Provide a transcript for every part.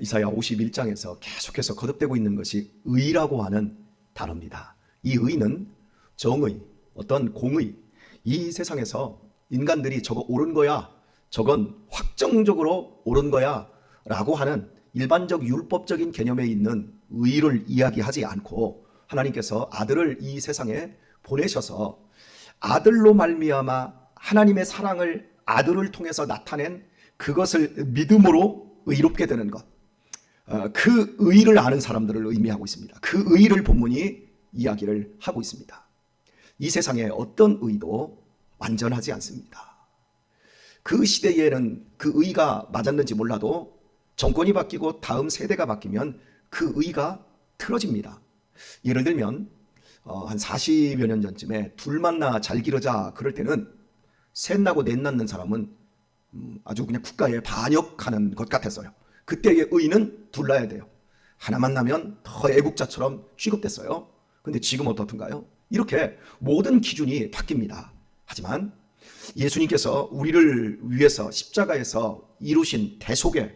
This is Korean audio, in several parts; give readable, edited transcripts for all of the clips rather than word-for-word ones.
이사야 51장에서 계속해서 거듭되고 있는 것이 의라고 하는 단어입니다. 이 의는 정의, 어떤 공의, 이 세상에서 인간들이 저거 옳은 거야, 저건 확정적으로 옳은 거야 라고 하는 일반적 율법적인 개념에 있는 의를 이야기하지 않고 하나님께서 아들을 이 세상에 보내셔서 아들로 말미암아 하나님의 사랑을 아들을 통해서 나타낸 그것을 믿음으로 의롭게 되는 것, 그 의를 아는 사람들을 의미하고 있습니다. 그 의를 본문이 이야기를 하고 있습니다. 이 세상에 어떤 의도 완전하지 않습니다. 그 시대에는 그 의가 맞았는지 몰라도 정권이 바뀌고 다음 세대가 바뀌면 그 의가 틀어집니다. 예를 들면 한 40여 년 전쯤에 둘 만나 잘 기르자 그럴 때는 셋 나고 넷 낳는 사람은 아주 그냥 국가에 반역하는 것 같았어요. 그때의 의는 둘 낳아야 돼요. 하나만 나면 더 애국자처럼 취급됐어요. 근데 지금 어떻든가요? 이렇게 모든 기준이 바뀝니다. 하지만 예수님께서 우리를 위해서 십자가에서 이루신 대속의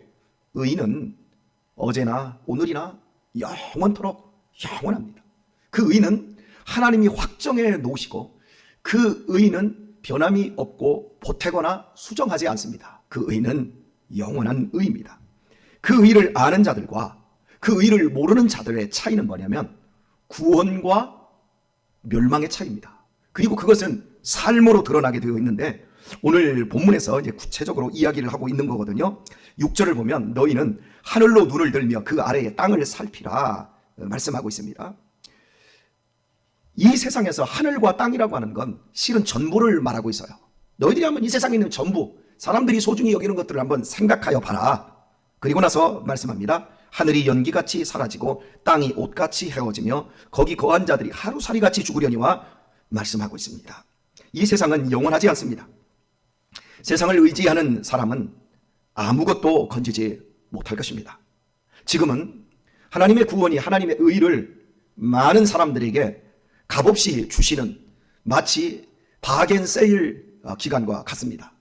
의는 어제나 오늘이나 영원토록 영원합니다. 그 의는 하나님이 확정해 놓으시고 그 의는 변함이 없고 보태거나 수정하지 않습니다. 그 의는 영원한 의입니다. 그 의를 아는 자들과 그 의를 모르는 자들의 차이는 뭐냐면 구원과 멸망의 차이입니다. 그리고 그것은 삶으로 드러나게 되어 있는데 오늘 본문에서 이제 구체적으로 이야기를 하고 있는 거거든요. 6절을 보면 너희는 하늘로 눈을 들며 그 아래의 땅을 살피라 말씀하고 있습니다. 이 세상에서 하늘과 땅이라고 하는 건 실은 전부를 말하고 있어요. 너희들이 한번 이 세상에 있는 전부, 사람들이 소중히 여기는 것들을 한번 생각하여 봐라. 그리고 나서 말씀합니다. 하늘이 연기같이 사라지고 땅이 옷같이 헤어지며 거기 거한 자들이 하루살이같이 죽으려니와 말씀하고 있습니다. 이 세상은 영원하지 않습니다. 세상을 의지하는 사람은 아무것도 건지지 못할 것입니다. 지금은 하나님의 구원이 하나님의 의를 많은 사람들에게 값없이 주시는 마치 바겐 세일 기간과 같습니다.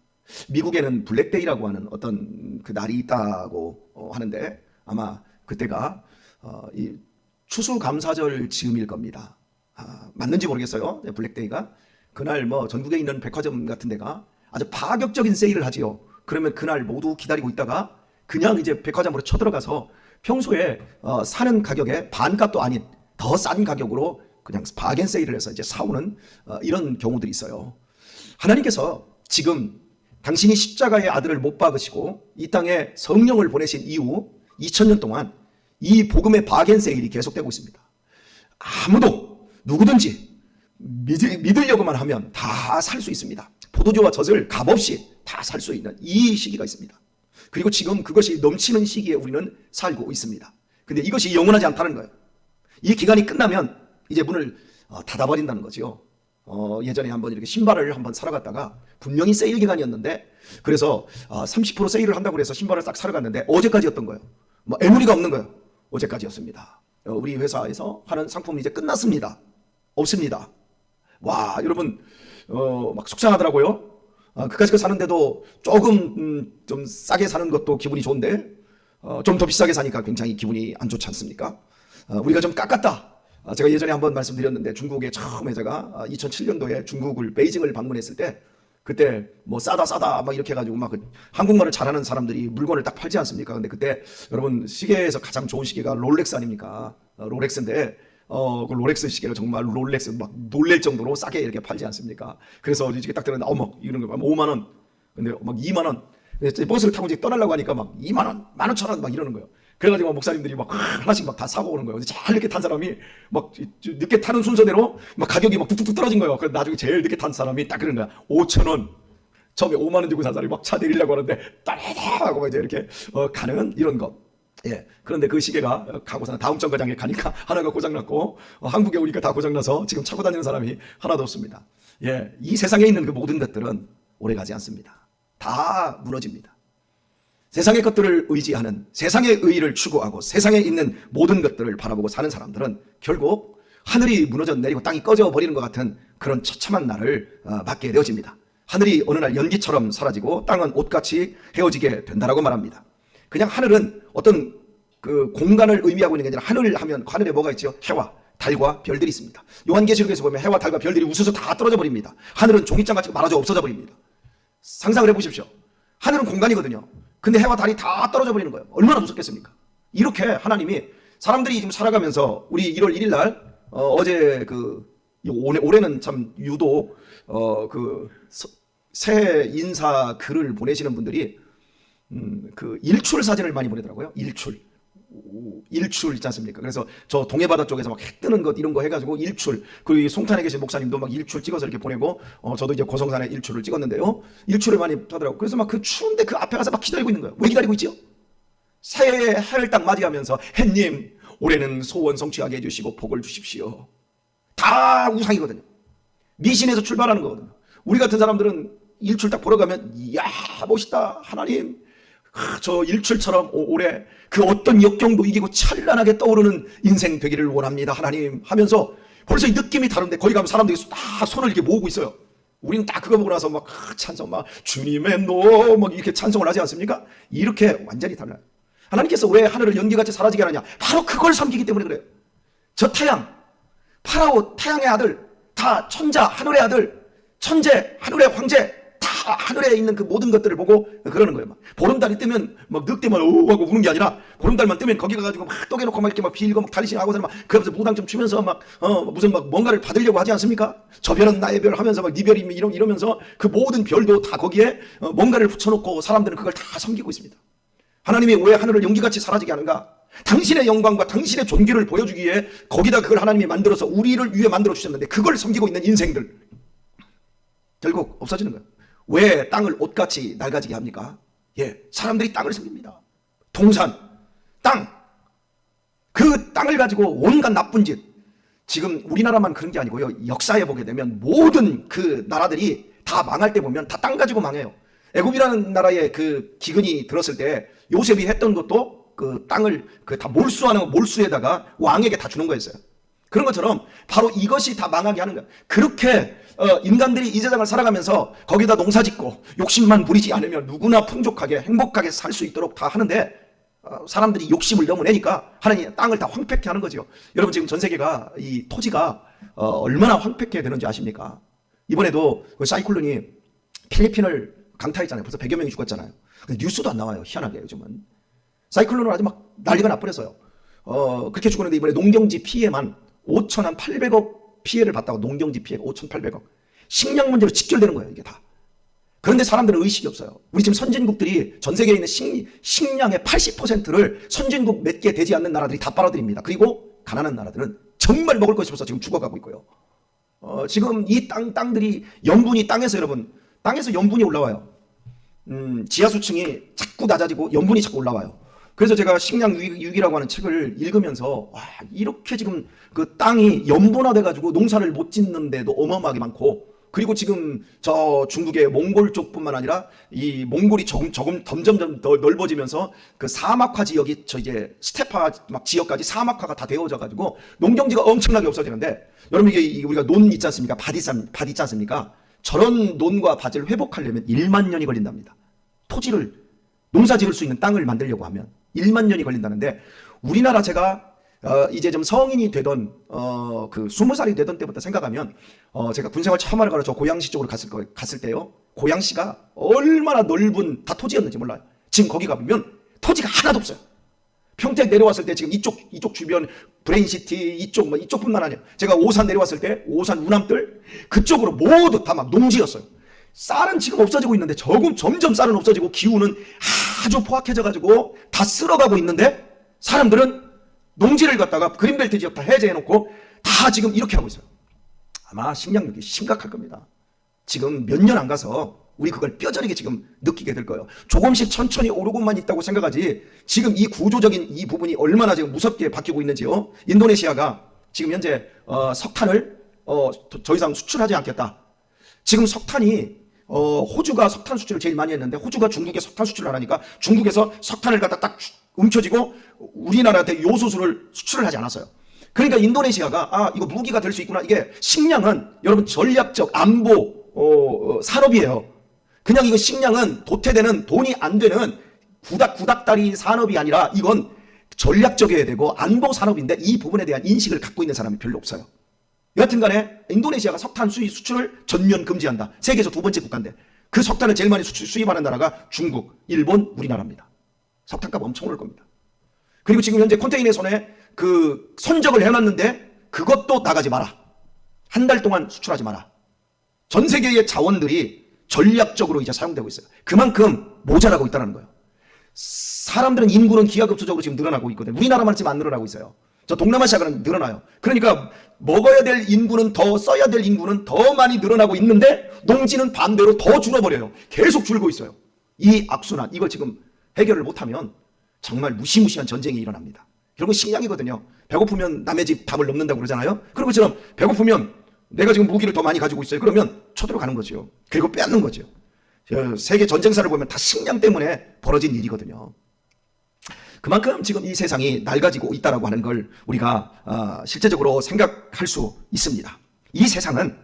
미국에는 블랙데이라고 하는 어떤 그 날이 있다고 하는데 아마 그때가 이 추수감사절 즈음일 겁니다. 맞는지 모르겠어요. 블랙데이가 그날 뭐 전국에 있는 백화점 같은 데가 아주 파격적인 세일을 하지요. 그러면 그날 모두 기다리고 있다가 그냥 이제 백화점으로 쳐들어가서 평소에 사는 가격의 반값도 아닌 더 싼 가격으로 그냥 바겐 세일을 해서 이제 사오는 이런 경우들이 있어요. 하나님께서 지금 당신이 십자가의 아들을 못 박으시고 이 땅에 성령을 보내신 이후 2000년 동안 이 복음의 바겐 세일이 계속되고 있습니다. 아무도 누구든지 믿으려고만 하면 다 살 수 있습니다. 포도주와 젖을 값없이 다 살 수 있는 이 시기가 있습니다. 그리고 지금 그것이 넘치는 시기에 우리는 살고 있습니다. 근데 이것이 영원하지 않다는 거예요. 이 기간이 끝나면 이제 문을 닫아버린다는 거죠. 예전에 한번 이렇게 신발을 한번 사러 갔다가 분명히 세일 기간이었는데 그래서 30% 세일을 한다고 해서 신발을 딱 사러 갔는데 어제까지였던 거예요. 뭐 애무리가 없는 거예요. 어제까지였습니다. 우리 회사에서 하는 상품은 이제 끝났습니다. 없습니다. 와, 여러분 막 속상하더라고요. 그까짓 거 사는데도 조금 좀 싸게 사는 것도 기분이 좋은데 좀 더 비싸게 사니까 굉장히 기분이 안 좋지 않습니까? 우리가 좀 깎았다. 제가 예전에 한번 말씀드렸는데 중국에 처음에 제가 2007년도에 중국을 베이징을 방문했을 때 그때 뭐 싸다 막 이렇게 해가지고 막 한국말을 잘하는 사람들이 물건을 딱 팔지 않습니까? 근데 그때 여러분 시계에서 가장 좋은 시계가 롤렉스 아닙니까? 롤렉스인데 그 롤렉스 시계를 정말 롤렉스 막 놀랄 정도로 싸게 이렇게 팔지 않습니까? 그래서 이렇게 딱 들었는데 어머 이런 거 5만 원, 근데 막 2만 원. 버스를 타고 이제 떠나려고 하니까 막 2만 원, 15,000원 막 이러는 거예요. 그래가지고 목사님들이 막 하나씩 막 다 사고 오는 거예요. 잘 늦게 탄 사람이 막 늦게 타는 순서대로 막 가격이 막 뚝뚝뚝 떨어진 거예요. 그래서 나중에 제일 늦게 탄 사람이 딱 그런 거야. 5,000원. 처음에 5만 원 주고 산 사람이 막 차 내리려고 하는데 따라하고 이제 이렇게 가는 이런 것. 예. 그런데 그 시계가 가고서 다음 정거장에 가니까 하나가 고장났고 한국에 오니까 다 고장나서 지금 차고 다니는 사람이 하나도 없습니다. 예. 이 세상에 있는 그 모든 것들은 오래 가지 않습니다. 다 무너집니다. 세상의 것들을 의지하는 세상의 의의를 추구하고 세상에 있는 모든 것들을 바라보고 사는 사람들은 결국 하늘이 무너져 내리고 땅이 꺼져 버리는 것 같은 그런 처참한 날을 맞게 되어집니다. 하늘이 어느 날 연기처럼 사라지고 땅은 옷같이 헤어지게 된다라고 말합니다. 그냥 하늘은 어떤 그 공간을 의미하고 있는 게 아니라 하늘 하면 하늘에 뭐가 있죠? 해와 달과 별들이 있습니다. 요한계시록에서 보면 해와 달과 별들이 우수서 다 떨어져 버립니다. 하늘은 종이장같이 말아져 없어져 버립니다. 상상을 해보십시오. 하늘은 공간이거든요. 근데 해와 달이 다 떨어져 버리는 거예요. 얼마나 무섭겠습니까? 이렇게 하나님이 사람들이 지금 살아가면서 우리 1월 1일 날 어제 올해는 참 유독 그 새해 인사 글을 보내시는 분들이 그 일출 사진을 많이 보내더라고요. 일출 있지 않습니까? 그래서 저 동해바다 쪽에서 막 해 뜨는 것 이런 거 해가지고 일출, 그리고 송탄에 계신 목사님도 막 일출 찍어서 이렇게 보내고 저도 이제 고성산에 일출을 찍었는데요. 일출을 많이 하더라고. 그래서 막 그 추운데 그 앞에 가서 막 기다리고 있는 거예요. 왜 기다리고 있지요? 새해 해를 딱 맞이하면서 해님 올해는 소원 성취하게 해주시고 복을 주십시오. 다 우상이거든요. 미신에서 출발하는 거거든요. 우리 같은 사람들은 일출 딱 보러 가면 이야 멋있다 하나님, 저 일출처럼 올해 그 어떤 역경도 이기고 찬란하게 떠오르는 인생 되기를 원합니다 하나님 하면서 벌써 이 느낌이 다른데 거기 가면 사람들이 다 손을 이렇게 모으고 있어요. 우리는 딱 그거 보고 나서 막 찬송 막 주님의 노 막 이렇게 찬송을 하지 않습니까? 이렇게 완전히 달라요. 하나님께서 왜 하늘을 연기같이 사라지게 하느냐? 바로 그걸 섬기기 때문에 그래요. 저 태양, 파라오 태양의 아들, 다 천자 하늘의 아들, 천재 하늘의 황제, 다 하늘에 있는 그 모든 것들을 보고 그러는 거예요. 막 보름달이 뜨면 막 늑대만 오 하고 우는 게 아니라 보름달만 뜨면 거기 가가지고 막 떡해놓고 막 이렇게 막 빌고 막 달리신 하고서 막 그러면서 무당좀 추면서 막 무슨 막 뭔가를 받으려고 하지 않습니까? 저 별은 나의 별 하면서 막 네 별이 이러면서 그 모든 별도 다 거기에 뭔가를 붙여놓고 사람들은 그걸 다 섬기고 있습니다. 하나님이 왜 하늘을 연기같이 사라지게 하는가? 당신의 영광과 당신의 존귀를 보여주기 위해 거기다 그걸 하나님이 만들어서 우리를 위해 만들어 주셨는데 그걸 섬기고 있는 인생들 결국 없어지는 거예요. 왜 땅을 옷같이 낡아지게 합니까? 사람들이 땅을 섬깁니다. 동산, 땅, 그 땅을 가지고 온갖 나쁜 짓. 지금 우리나라만 그런 게 아니고요. 역사에 보게 되면 모든 그 나라들이 다 망할 때 보면 다 땅 가지고 망해요. 애굽이라는 나라의 그 기근이 들었을 때 요셉이 했던 것도 그 땅을 다 몰수에다가 왕에게 다 주는 거였어요. 그런 것처럼 바로 이것이 다 망하게 하는 거예요. 그렇게 인간들이 이 세상을 살아가면서 거기다 농사 짓고 욕심만 부리지 않으면 누구나 풍족하게 행복하게 살 수 있도록 다 하는데 사람들이 욕심을 너무 내니까 하나님 땅을 다 황폐케 하는 거죠. 여러분 지금 전 세계가 이 토지가 얼마나 황폐케 되는지 아십니까? 이번에도 그 사이클론이 필리핀을 강타했잖아요. 벌써 100여 명이 죽었잖아요. 근데 뉴스도 안 나와요. 희한하게 요즘은. 사이클론을 아주 막 난리가 나버려서요. 그렇게 죽었는데 이번에 농경지 피해만 5,800억 피해를 봤다고. 농경지 피해가 5,800억. 식량 문제로 직결되는 거예요. 이게 다. 그런데 사람들은 의식이 없어요. 우리 지금 선진국들이 전 세계에 있는 식량의 80%를 선진국 몇 개 되지 않는 나라들이 다 빨아들입니다. 그리고 가난한 나라들은 정말 먹을 것이 없어서 지금 죽어가고 있고요. 지금 이 땅들이 염분이 땅에서 여러분 땅에서 염분이 올라와요. 지하수층이 자꾸 낮아지고 염분이 자꾸 올라와요. 그래서 제가 식량 위기라고 하는 책을 읽으면서 이렇게 지금 그 땅이 염분화돼 가지고 농사를 못 짓는데도 어마어마하게 많고, 그리고 지금 저 중국의 몽골 쪽뿐만 아니라 이 몽골이 점점 더 넓어지면서 그 사막화 지역이 저 이제 스테파 막 지역까지 사막화가 다 되어져 가지고 농경지가 엄청나게 없어지는데, 여러분 이게 우리가 논 있지 않습니까? 밭 있지 않습니까? 저런 논과 밭을 회복하려면 1만 년이 걸린답니다. 토지를 농사 지을 수 있는 땅을 만들려고 하면 1만 년이 걸린다는데, 우리나라 제가 이제 좀 성인이 되던 그 20살이 되던 때부터 생각하면 제가 군생활 처음 하러 저 고양시 쪽으로 갔을 때요. 고양시가 얼마나 넓은 다 토지였는지 몰라요. 지금 거기 가보면 토지가 하나도 없어요. 평택 내려왔을 때 지금 이쪽 주변 브레인시티 이쪽뿐만 아니라 제가 오산 내려왔을 때 오산 우남들 그쪽으로 모두 다 막 농지였어요. 쌀은 지금 없어지고 있는데 점점 쌀은 없어지고 기후는 아주 포악해져 가지고 다 쓸어가고 있는데, 사람들은 농지를 갖다가 그린벨트 지역 다 해제해놓고 다 지금 이렇게 하고 있어요. 아마 식량위기 심각할 겁니다. 지금 몇 년 안 가서 우리 그걸 뼈저리게 지금 느끼게 될 거예요. 조금씩 천천히 오르고만 있다고 생각하지 지금 이 구조적인 이 부분이 얼마나 지금 무섭게 바뀌고 있는지요. 인도네시아가 지금 현재 석탄을 더 이상 수출하지 않겠다. 지금 석탄이 호주가 석탄 수출을 제일 많이 했는데 호주가 중국에 석탄 수출을 안 하니까 중국에서 석탄을 갖다 딱 움켜쥐고 우리나라한테 요소수를 수출을 하지 않았어요. 그러니까 인도네시아가 이거 무기가 될 수 있구나. 이게 식량은 여러분 전략적 안보 산업이에요. 그냥 이거 식량은 도태되는 돈이 안 되는 구닥다리 산업이 아니라 이건 전략적이어야 되고 안보 산업인데 이 부분에 대한 인식을 갖고 있는 사람이 별로 없어요. 여하튼 간에 인도네시아가 석탄 수출을 전면 금지한다. 세계에서 두 번째 국가인데 그 석탄을 제일 많이 수입하는 나라가 중국, 일본, 우리나라입니다. 석탄값 엄청 오를 겁니다. 그리고 지금 현재 컨테이너 손에 그 선적을 해놨는데 그것도 나가지 마라. 한 달 동안 수출하지 마라. 전 세계의 자원들이 전략적으로 이제 사용되고 있어요. 그만큼 모자라고 있다는 거예요. 사람들은 인구는 기하급수적으로 지금 늘어나고 있거든요. 우리나라만 지금 안 늘어나고 있어요. 저 동남아시아는 늘어나요. 그러니까 먹어야 될 인구는 더, 써야 될 인구는 더 많이 늘어나고 있는데 농지는 반대로 더 줄어버려요. 계속 줄고 있어요. 이 악순환, 이걸 지금 해결을 못하면 정말 무시무시한 전쟁이 일어납니다. 결국은 식량이거든요. 배고프면 남의 집 밥을 넘는다고 그러잖아요. 그런 것처럼 배고프면 내가 지금 무기를 더 많이 가지고 있어요. 그러면 쳐들어가는 거죠. 그리고 빼앗는 거죠. 세계 전쟁사를 보면 다 식량 때문에 벌어진 일이거든요. 그만큼 지금 이 세상이 낡아지고 있다고 하는 걸 우리가 실제적으로 생각할 수 있습니다. 이 세상은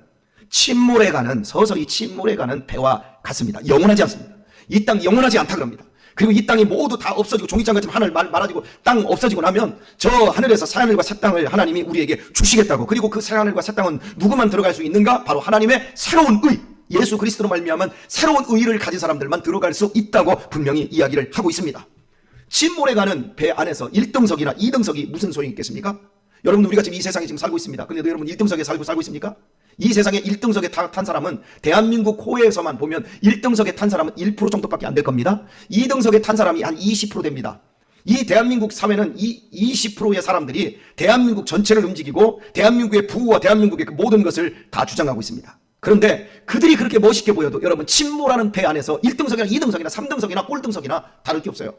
침몰해가는, 서서히 침몰해가는 배와 같습니다. 영원하지 않습니다. 이 땅 영원하지 않다 그럽니다. 그리고 이 땅이 모두 다 없어지고 종이장같이 하늘 말아지고 땅 없어지고 나면 저 하늘에서 새하늘과 새 땅을 하나님이 우리에게 주시겠다고. 그리고 그 새하늘과 새 땅은 누구만 들어갈 수 있는가? 바로 하나님의 새로운 의, 예수 그리스도로 말미암은 새로운 의를 가진 사람들만 들어갈 수 있다고 분명히 이야기를 하고 있습니다. 침몰해가는 배 안에서 1등석이나 2등석이 무슨 소용이 있겠습니까? 여러분, 우리가 지금 이 세상에 지금 살고 있습니다. 근데 여러분 1등석에 살고 있습니까? 이 세상에 1등석에 탄 사람은 대한민국 호에서만 보면 1등석에 탄 사람은 1% 정도밖에 안 될 겁니다. 2등석에 탄 사람이 한 20% 됩니다. 이 대한민국 사회는 이 20%의 사람들이 대한민국 전체를 움직이고 대한민국의 부와 대한민국의 그 모든 것을 다 주장하고 있습니다. 그런데 그들이 그렇게 멋있게 보여도 여러분, 침몰하는 배 안에서 1등석이나 2등석이나 3등석이나 꼴등석이나 다를 게 없어요.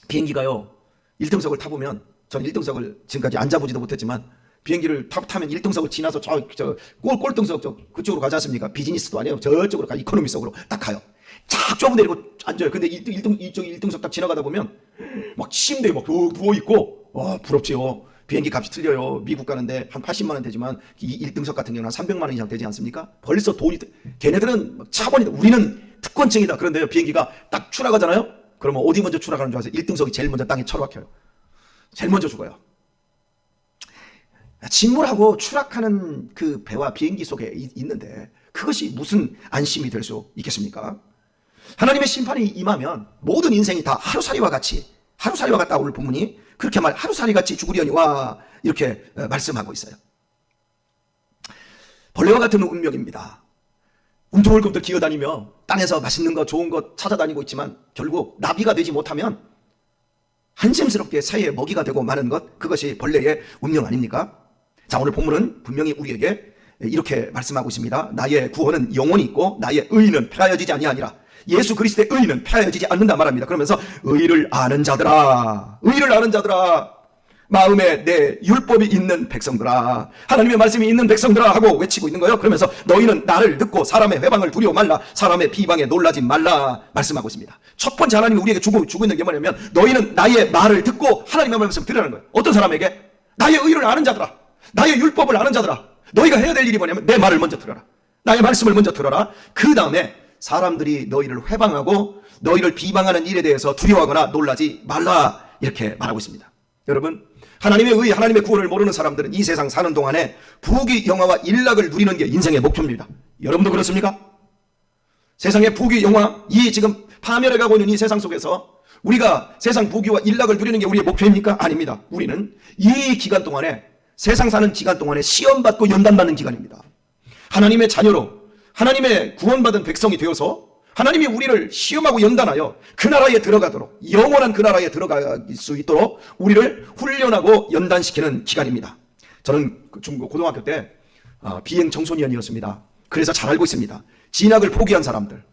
비행기가요, 1등석을 타보면, 전 1등석을 지금까지 앉아보지도 못했지만 비행기를 타면 1등석을 지나서 저 꼴등석 그쪽으로 가지 않습니까? 비즈니스도 아니에요. 저쪽으로 가, 이코노미석으로 딱 가요. 쫙 좁은 데 내리고 앉아요. 근데 이쪽 1등석 딱 지나가다 보면 막 침대에 막 누워있고, 와, 부럽지요. 비행기 값이 틀려요. 미국 가는데 한 80만 원 되지만 이 1등석 같은 경우는 한 300만 원 이상 되지 않습니까? 벌써 돈이, 걔네들은 차관이다. 우리는 특권층이다. 그런데 비행기가 딱 추락하잖아요. 그러면 어디 먼저 추락하는 줄 아세요? 1등석이 제일 먼저 땅에 처박혀요. 제일 먼저 죽어요. 침몰하고 추락하는 그 배와 비행기 속에 있는데 그것이 무슨 안심이 될 수 있겠습니까? 하나님의 심판이 임하면 모든 인생이 다 하루살이와 같다. 오늘 본문이 그렇게 하루살이 같이 죽으려니와 이렇게 말씀하고 있어요. 벌레와 같은 운명입니다. 움틀움틀 기어다니며 땅에서 맛있는 거 좋은 거 찾아다니고 있지만 결국 나비가 되지 못하면 한심스럽게 새의 먹이가 되고 마는 것, 그것이 벌레의 운명 아닙니까? 자, 오늘 본문은 분명히 우리에게 이렇게 말씀하고 있습니다. 나의 구원은 영원히 있고 나의 의는 폐하여지지 아니하니라. 예수 그리스도의 의는 폐하여지지 않는다 말합니다. 그러면서 의를 아는 자들아, 마음에 내 율법이 있는 백성들아, 하나님의 말씀이 있는 백성들아 하고 외치고 있는 거예요. 그러면서 너희는 나를 듣고 사람의 회방을 두려워 말라, 사람의 비방에 놀라지 말라 말씀하고 있습니다. 첫 번째 하나님이 우리에게 주고 있는 게 뭐냐면 너희는 나의 말을 듣고 하나님의 말씀을 들으라는 거예요. 어떤 사람에게? 나의 의를 아는 자들아, 나의 율법을 아는 자들아, 너희가 해야 될 일이 뭐냐면 내 말을 먼저 들어라. 나의 말씀을 먼저 들어라. 그 다음에 사람들이 너희를 회방하고 너희를 비방하는 일에 대해서 두려워하거나 놀라지 말라 이렇게 말하고 있습니다. 여러분, 하나님의 의, 하나님의 구원을 모르는 사람들은 이 세상 사는 동안에 부귀 영화와 일락을 누리는 게 인생의 목표입니다. 여러분도 그렇습니까? 세상의 부귀 영화, 이 지금 파멸해가고 있는 이 세상 속에서 우리가 세상 부귀와 일락을 누리는 게 우리의 목표입니까? 아닙니다. 우리는 이 기간 동안에, 세상 사는 기간 동안에 시험받고 연단받는 기간입니다. 하나님의 자녀로, 하나님의 구원받은 백성이 되어서 하나님이 우리를 시험하고 연단하여 그 나라에 들어가도록, 영원한 그 나라에 들어갈 수 있도록 우리를 훈련하고 연단시키는 기간입니다. 저는 고등학교 때 비행 청소년이었습니다. 그래서 잘 알고 있습니다. 진학을 포기한 사람들,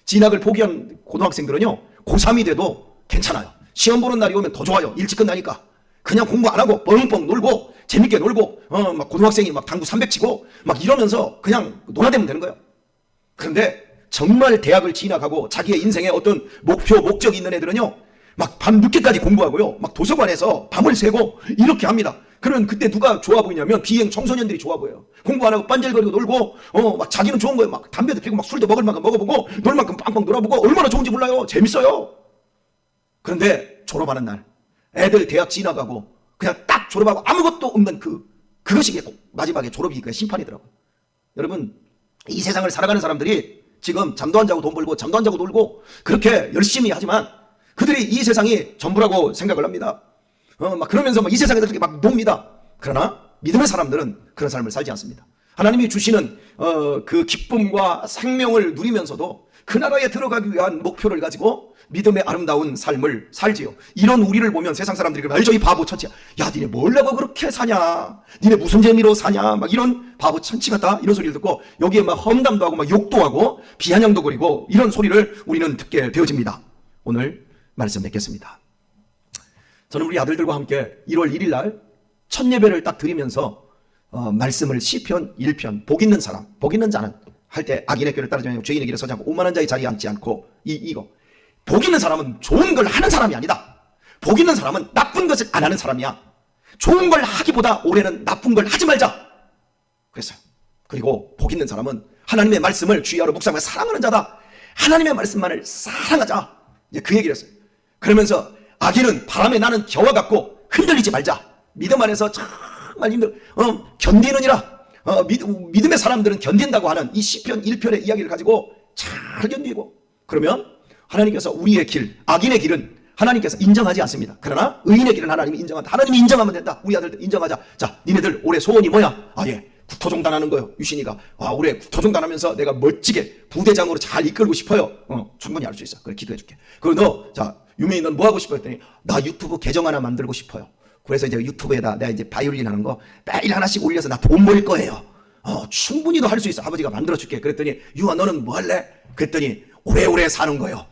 진학을 포기한 고등학생들은요, 고3이 돼도 괜찮아요. 시험 보는 날이 오면 더 좋아요. 일찍 끝나니까. 그냥 공부 안 하고 뻥뻥 놀고 재밌게 놀고 막 고등학생이 막 당구 300 치고 막 이러면서 그냥 놀아대면 되는 거예요. 그런데 정말 대학을 진학하고 자기의 인생에 어떤 목표, 목적이 있는 애들은요, 막 밤 늦게까지 공부하고요, 막 도서관에서 밤을 새고 이렇게 합니다. 그러면 그때 누가 좋아 보이냐면 비행 청소년들이 좋아 보여요. 공부 안 하고 빤질거리고 놀고, 막 자기는 좋은 거예요. 막 담배도 피우고 막 술도 먹을 만큼 먹어보고 놀 만큼 빵빵 놀아보고 얼마나 좋은지 몰라요. 재밌어요. 그런데 졸업하는 날 애들 대학 지나가고 그냥 딱 졸업하고 아무것도 없는 그것이 마지막에 졸업이 그 심판이더라고요. 여러분, 이 세상을 살아가는 사람들이 지금 잠도 안 자고 돈 벌고 잠도 안 자고 놀고 그렇게 열심히 하지만 그들이 이 세상이 전부라고 생각을 합니다. 막 그러면서 막 이 세상에서 이렇게 막 놉니다. 그러나 믿음의 사람들은 그런 삶을 살지 않습니다. 하나님이 주시는 그 기쁨과 생명을 누리면서도 그 나라에 들어가기 위한 목표를 가지고 믿음의 아름다운 삶을 살지요. 이런 우리를 보면 세상 사람들이 알죠? 이 바보 천치야. 야, 니네 뭘라고 그렇게 사냐? 니네 무슨 재미로 사냐? 막 이런 바보 천치 같다 이런 소리를 듣고 여기에 막 험담도 하고 막 욕도 하고 비아냥도 거리고 이런 소리를 우리는 듣게 되어집니다. 오늘 말씀 맺겠습니다. 저는 우리 아들들과 함께 1월 1일 날 첫 예배를 딱 드리면서 말씀을 시편 1편 복 있는 사람, 복 있는 자는 할 때 악인의 꾀를 따르지 않고 죄인의 길에 서지 않고 오만한 자의 자리에 앉지 않고 이거 복 있는 사람은 좋은 걸 하는 사람이 아니다. 복 있는 사람은 나쁜 것을 안 하는 사람이야. 좋은 걸 하기보다 올해는 나쁜 걸 하지 말자 그랬어요. 그리고 복 있는 사람은 하나님의 말씀을 주의하러 묵상하며 사랑하는 자다. 하나님의 말씀만을 사랑하자. 이제 그 얘기를 했어요. 그러면서 악인은 바람에 나는 겨와 같고 흔들리지 말자. 믿음 안에서 정말 견디느니라. 믿음의 사람들은 견딘다고 하는 이 시편 1편의 이야기를 가지고 잘 견디고 그러면 하나님께서 우리의 길, 악인의 길은 하나님께서 인정하지 않습니다. 그러나 의인의 길은 하나님이 인정한다. 하나님이 인정하면 된다. 우리 아들들 인정하자. 자, 니네들 올해 소원이 뭐야? 국토종단하는 거요. 유신이가 올해 국토종단하면서 내가 멋지게 부대장으로 잘 이끌고 싶어요. 충분히 할 수 있어. 그래, 기도해 줄게. 그리고 너, 자, 유명인 넌 뭐 하고 싶어 했더니 나 유튜브 계정 하나 만들고 싶어요. 그래서 이제 유튜브에다 내가 이제 바이올린 하는 거 매일 하나씩 올려서 나 돈 벌 거예요. 충분히 너 할 수 있어. 아버지가 만들어 줄게. 그랬더니 유아 너는 뭐 할래? 그랬더니 오래오래 사는 거요.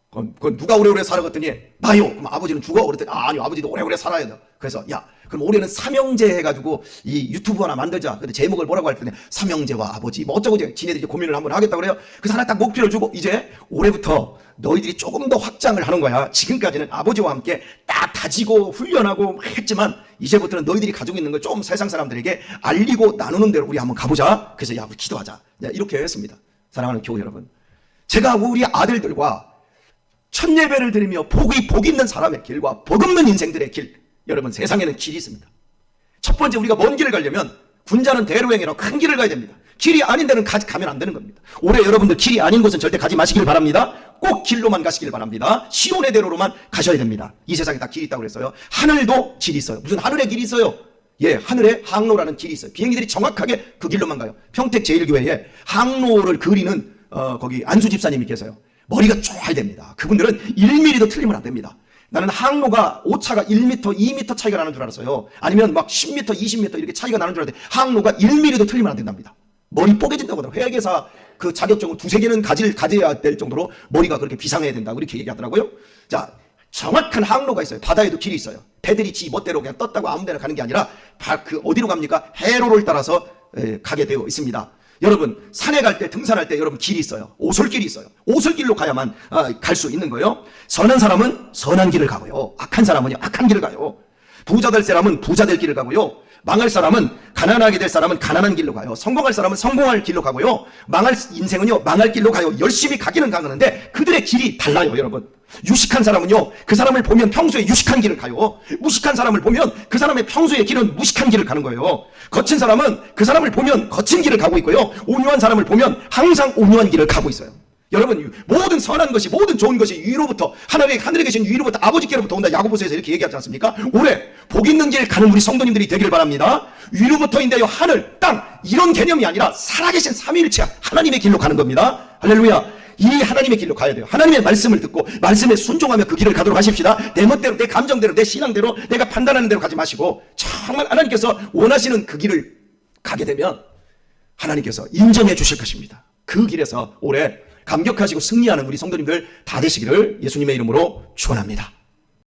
그건 누가 오래오래 살아? 그랬더니 나요. 그럼 아버지는 죽어? 그랬더니 아니요, 아버지도 오래오래 살아야 돼. 그래서 야, 그럼 올해는 삼형제 해가지고 이 유튜브 하나 만들자. 근데 제목을 뭐라고 할 때는 삼형제와 아버지 뭐 어쩌고 지네들이 이제 고민을 한번 하겠다고 그래요. 그래서 하나 딱 목표를 주고 이제 올해부터 너희들이 조금 더 확장을 하는 거야. 지금까지는 아버지와 함께 딱 다지고 훈련하고 했지만 이제부터는 너희들이 가지고 있는 걸 좀 세상 사람들에게 알리고 나누는 대로 우리 한번 가보자. 그래서 야, 우리 기도하자. 이렇게 했습니다. 사랑하는 교우 여러분, 제가 우리 아들들과 첫 예배를 드리며 복 있는 사람의 길과 복 없는 인생들의 길, 여러분 세상에는 길이 있습니다. 첫 번째, 우리가 먼 길을 가려면 군자는 대로행이라고 큰 길을 가야 됩니다. 길이 아닌 데는 가면 안 되는 겁니다. 올해 여러분들 길이 아닌 곳은 절대 가지 마시길 바랍니다. 꼭 길로만 가시길 바랍니다. 시온의 대로로만 가셔야 됩니다. 이 세상에 다 길이 있다고 그랬어요. 하늘도 길이 있어요. 무슨 하늘에 길이 있어요? 예, 하늘에 항로라는 길이 있어요. 비행기들이 정확하게 그 길로만 가요. 평택 제1교회에 항로를 그리는 거기 안수 집사님이 계세요. 머리가 쫙 됩니다. 그분들은 1mm도 틀리면 안 됩니다. 나는 항로가 오차가 1m, 2m 차이가 나는 줄 알았어요. 아니면 막 10m, 20m 이렇게 차이가 나는 줄 알았는데 항로가 1mm도 틀리면 안 된답니다. 머리 뽀개진다고 하더라고요. 회계사 그 자격증을 2-3개는 가져야 될 정도로 머리가 그렇게 비상해야 된다고 이렇게 얘기하더라고요. 자, 정확한 항로가 있어요. 바다에도 길이 있어요. 배들이 지 멋대로 그냥 떴다고 아무 데나 가는 게 아니라 그 어디로 갑니까? 해로를 따라서 가게 되어 있습니다. 여러분, 산에 갈 때, 등산할 때 여러분 길이 있어요. 오솔길이 있어요. 오솔길로 가야만 갈 수 있는 거예요. 선한 사람은 선한 길을 가고요. 악한 사람은요, 악한 길을 가요. 부자 될 사람은 부자 될 길을 가고요. 망할 사람은, 가난하게 될 사람은 가난한 길로 가요. 성공할 사람은 성공할 길로 가고요. 망할 인생은요, 망할 길로 가요. 열심히 가기는 가는데 그들의 길이 달라요, 여러분. 유식한 사람은요, 그 사람을 보면 평소에 유식한 길을 가요. 무식한 사람을 보면 그 사람의 평소의 길은 무식한 길을 가는 거예요. 거친 사람은 그 사람을 보면 거친 길을 가고 있고요. 온유한 사람을 보면 항상 온유한 길을 가고 있어요. 여러분, 모든 선한 것이, 모든 좋은 것이 위로부터, 하늘에 계신 위로부터, 아버지께로부터 온다. 야고보서에서 이렇게 얘기하지 않습니까? 올해 복 있는 길 가는 우리 성도님들이 되길 바랍니다. 위로부터인데요, 하늘, 땅, 이런 개념이 아니라 살아계신 삼위일체 하나님의 길로 가는 겁니다. 할렐루야. 이 하나님의 길로 가야 돼요. 하나님의 말씀을 듣고 말씀에 순종하며 그 길을 가도록 하십시다. 내 멋대로, 내 감정대로, 내 신앙대로, 내가 판단하는 대로 가지 마시고 정말 하나님께서 원하시는 그 길을 가게 되면 하나님께서 인정해 주실 것입니다. 그 길에서 올해 감격하시고 승리하는 우리 성도님들 다 되시기를 예수님의 이름으로 축원합니다.